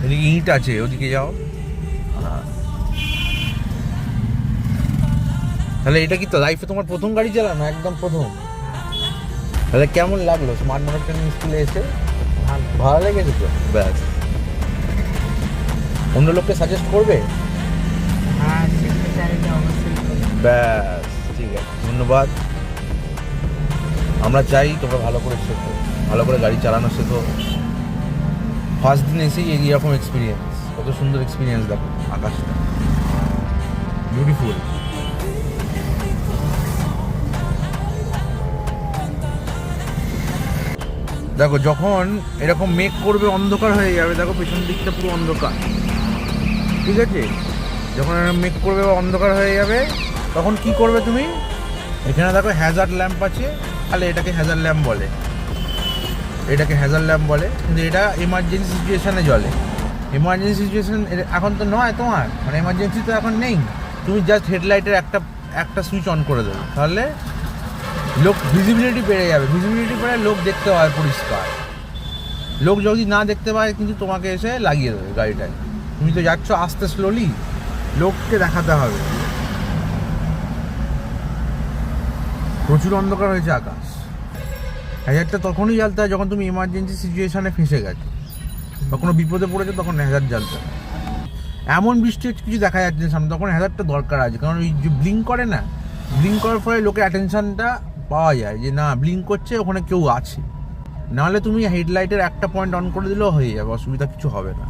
এদিকে ইট আছে, ওদিকে যাও। তাহলে এটা কি তো লাইফে তোমার প্রথম গাড়ি চালানো? একদম প্রথম? তাহলে কেমন লাগলো স্মার্ট মোটর ট্রেনিং স্কুলে এসে? ভালো লেগেছে তো? ব্যাস। অন্য লোককে সাজেস্ট করবে? হ্যাঁ, শিখতে চাইলে অবশ্যই করবো। ব্যাস, ঠিক আছে, ধন্যবাদ। আমরা চাই তোমরা ভালো করে শেখো, ভালো করে গাড়ি চালানো শেখো। ফার্স্ট দিন এসেই এরকম এক্সপিরিয়েন্স, কত সুন্দর এক্সপিরিয়েন্স। দেখো আকাশটা বিউটিফুল। দেখো যখন এরকম মেঘ করবে, অন্ধকার হয়ে যাবে, দেখো পেছন দিকটা পুরো অন্ধকার, ঠিক আছে? যখন এরকম মেঘ করবে বা অন্ধকার হয়ে যাবে, তখন কি করবে তুমি? এখানে দেখো হ্যাজার্ড ল্যাম্প আছে, তাহলে এটাকে হ্যাজার্ড ল্যাম্প বলে, এটাকে হ্যাজার্ড ল্যাম্প বলে, কিন্তু এটা এমার্জেন্সি সিচুয়েশানে জ্বলে। এমার্জেন্সি সিচুয়েশান এখন তো নয় তোমার, মানে এমার্জেন্সি তো এখন নেই। তুমি জাস্ট হেডলাইটের একটা সুইচ অন করে দেবে, তাহলে লোক ভিজিবিলিটি বেড়ে যাবে। ভিজিবিলিটি বেড়ে লোক দেখতে পায় পরিষ্কার। লোক যদি না দেখতে পায় কিন্তু তোমাকে এসে লাগিয়ে দেবে গাড়িটায়। তুমি তো যাচ্ছ আস্তে স্লোলি, লোককে দেখাতে হবে। প্রচুর অন্ধকার হয়েছে আকাশ। হ্যাজারটা তখনই জ্বালতে হয় যখন তুমি এমার্জেন্সি সিচুয়েশানে ফেঁসে গেছো বা কোনো বিপদে পড়েছো, তখন হ্যাজার জ্বালতে হয়। এমন বৃষ্টি হচ্ছে কিছু দেখা যাচ্ছে না সামনে, তখন হ্যাজারটা দরকার আছে। কারণ ওই যে ব্লিঙ্ক করে না, ব্লিঙ্ক করার ফলে লোকের অ্যাটেনশনটা পাওয়া যায় যে না ব্লিঙ্ক করছে, ওখানে কেউ আছে। নাহলে তুমি হেডলাইটের একটা পয়েন্ট অন করে দিলেও হয়ে যাবে, অসুবিধা কিছু হবে না।